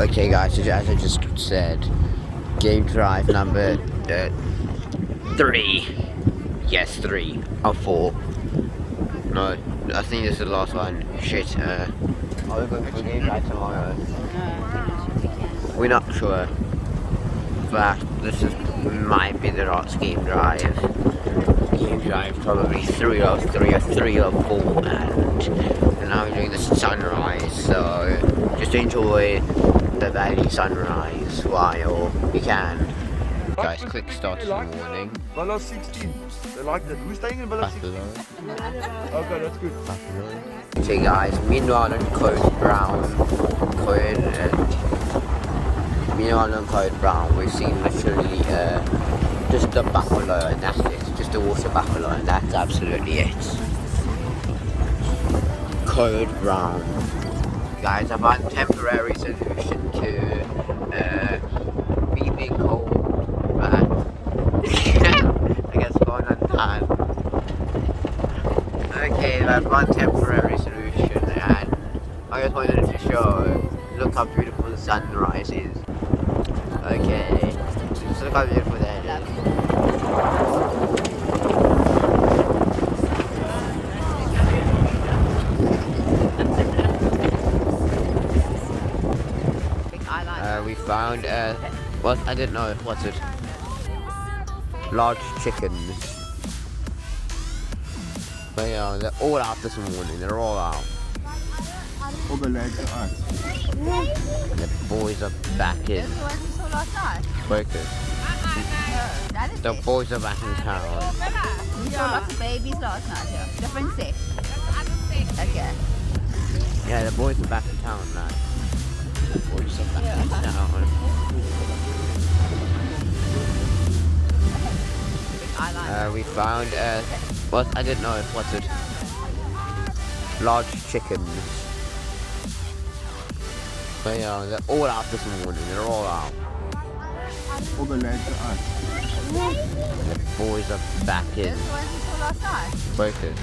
Okay guys, so as I just said, game drive number 3. Yes, 3 or 4. No, I think this is the last one. Shit, are we going for game drive tomorrow? We're not sure. But this might be the last game drive. Game drive probably 3 or 4, and now we're doing the sunrise, so just enjoy the valley sunrise while you can. Guys, quick start in the morning. Villa 16. They like that. Who's staying in Villa 16? Okay, that's good. Okay guys, meanwhile on Code Brown, we've seen literally just the buffalo and that's it. Just a water buffalo and that's absolutely it. Code Brown. Guys, I found a temporary solution to me being cold, but I guess going undone. Okay, that's one temporary solution, and I just wanted to show, look how beautiful the sunrise is. Okay, just look how beautiful that is. We found, well, I didn't know, what's it? Large chickens. But yeah, they're all out this morning, they're all out. All the lads are out. And the boys are back in. Focus. The boys are back in town. We saw lots of babies last night here. Different sex. Okay. Yeah, the boys are back in town now. The boys are back in town. We found, well, I didn't know, what's it? Large chickens. But yeah, they're all out this morning, they're all out. All the lads are out. And the boys are back in. This was we saw last night. Focus.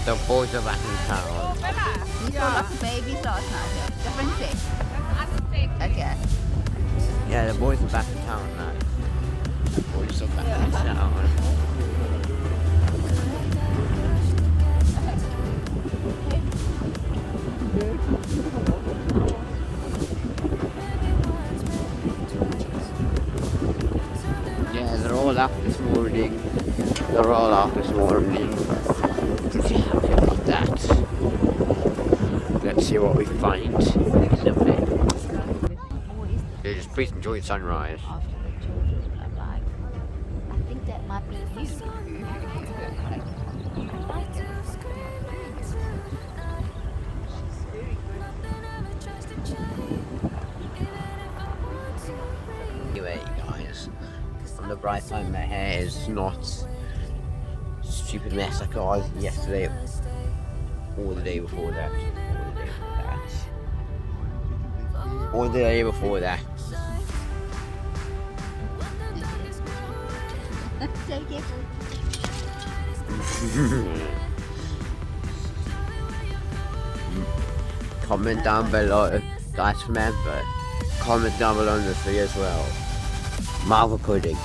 The boys are back in town. We saw lots of babies last night here. Different sex. Okay. Yeah, the boys are back in town now. The boys are back in town. Yeah, they're all out this morning. They're all out this morning. Pretty happy about that. Let's see what we find. Yeah, just please enjoy the sunrise. After the children, I'm like, I think that might be you. Anyway, guys, on the bright side, my hair is not stupid mess like it was yesterday or the day before that. Or the day before that. Take it. Comment down below. Guys, remember, comment down below in this video as well. Marvel pudding.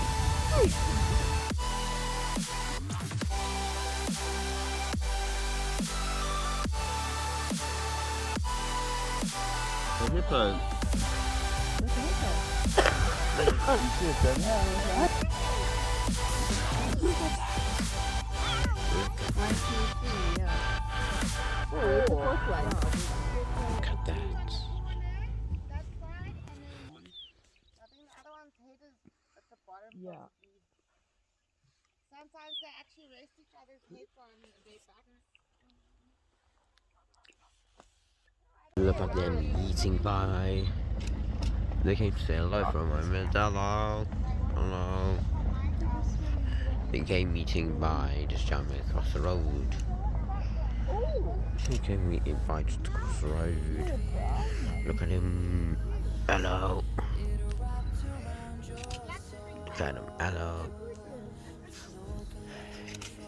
The hippos. Look at that. Yeah. Sometimes they actually rest each other's heads on their backs. Look at them eating pie. They came to say hello for a moment. Hello. Hello. They came eating by just jumping across the road. They came eating by just across the road. Look at him. Hello. Look at him. Hello.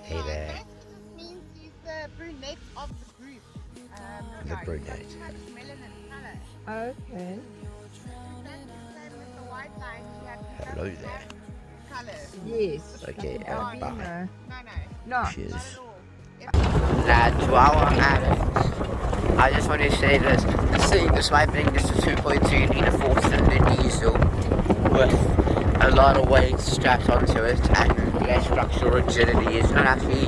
Hey there. Means he's the brunette of the group. The brunette. Okay. The white line, she had Hello there. colors. Yes. Okay, bye. Albino. No, No. Cheers. not at all. Lads, while I'm at it, I just want to say this. Seeing this swiping this is 2.2 litre 4-cylinder diesel with a lot of weight strapped onto it and less structural rigidity. It's not actually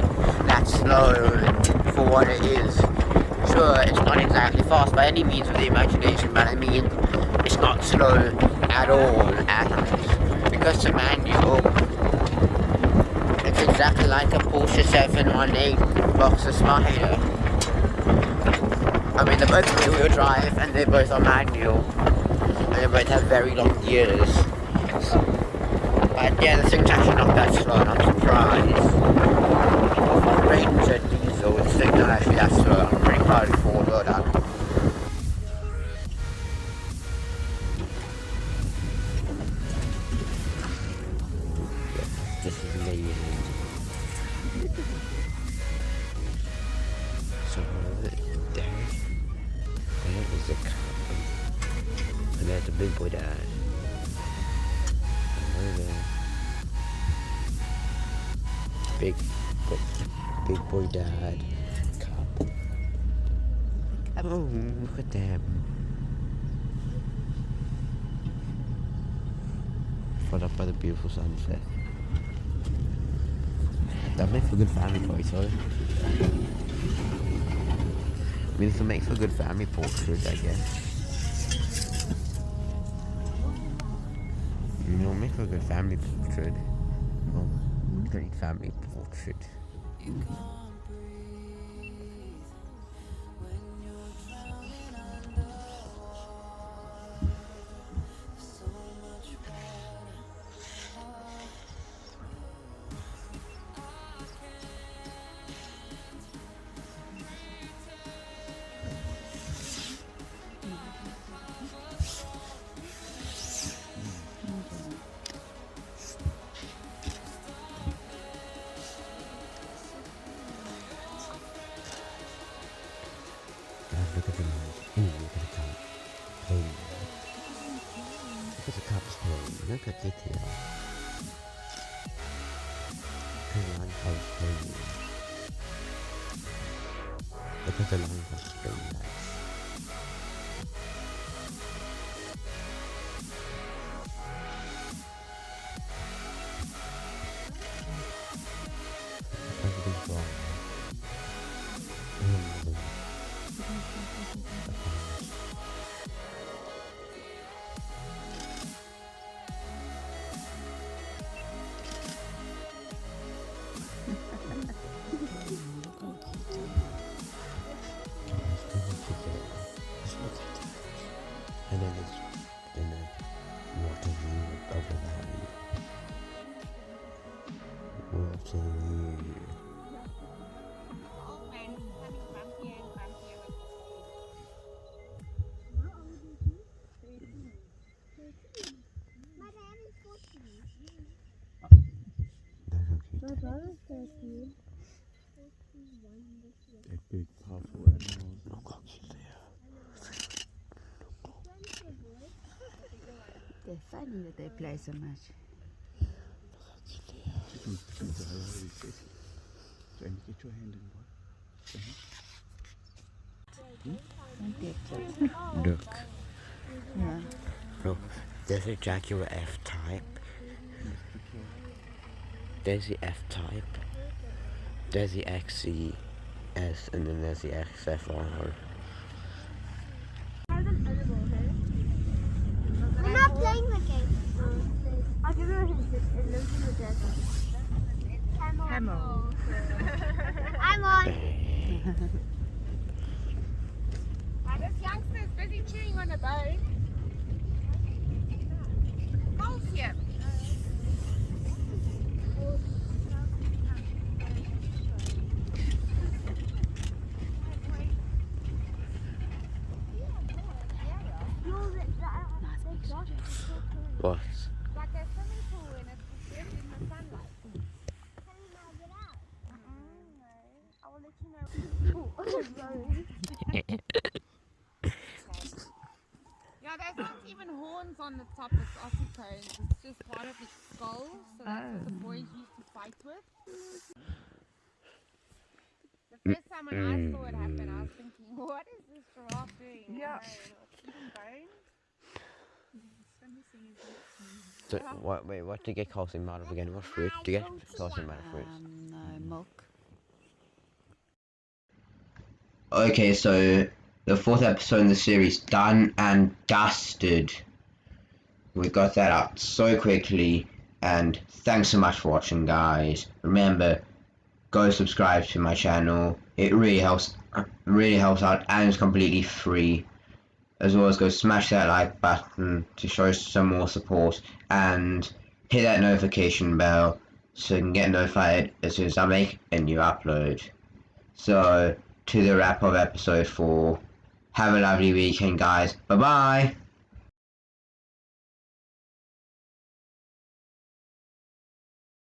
that slow for what it is. Sure, it's not exactly fast by any means of the imagination, but I mean, it's not slow at all. And because it's a manual, it's exactly like a Porsche 718 Boxer Spider. I mean, they're both rear-wheel drive and they both are manual. And they both have very long gears. But yeah, the thing's actually not that slow and I'm surprised. For a Ranger diesel, this thing's not actually that slow. I'm pretty proud of the four-wheel drive. This is amazing. So there is a cup. And there's a big boy dad. And there. Big boy dad cup. Oh, look at them. Followed up by the beautiful sunset. That makes for a good family photo. I mean, this will make for a good family portrait, I guess. You know, make for a good family portrait. Oh, great family portrait. Look at the eyes. Ooh, look at the cup. Hey. Look at the cup's hey. Look at it here. The lighthouse hey. Look at the lighthouse hey, guys. Everything's wrong. And then it's in the water view of the valley. Water view. That's how cute. They're big, powerful animals. Look how cute they are. They're funny that they play so much. Jamie, get your hand in, boy. Look. Yeah. Look. There's a Jaguar F-Type. There's the F-Type. There's the XCS, and then there's the XFR. We're not playing the game. I'll give you a hint. It lives in the desert. Camel. I'm on. This youngster is busy chewing on a bone. Calcium. What? Like a swimming pool and it's in the sunlight. Can you now get out? No. I will let you know. Oh, sorry. horns on the top, it's ossicones. It's just part of its skull, so that's what the boys used to fight with. The first time when I saw it happen, I was thinking, what is this giraffe doing? Yeah. Eating bone? So, what do you get calcium out of again? What fruit do you get calcium out of fruits? No, milk. Okay, so the fourth episode in the series, done and dusted. We got that out so quickly, and thanks so much for watching, guys. Remember, go subscribe to my channel. It really helps out, and it's completely free. As well as go smash that like button to show some more support, and hit that notification bell so you can get notified as soon as I make a new upload. So, to the wrap of episode 4. Have a lovely weekend, guys. Bye bye.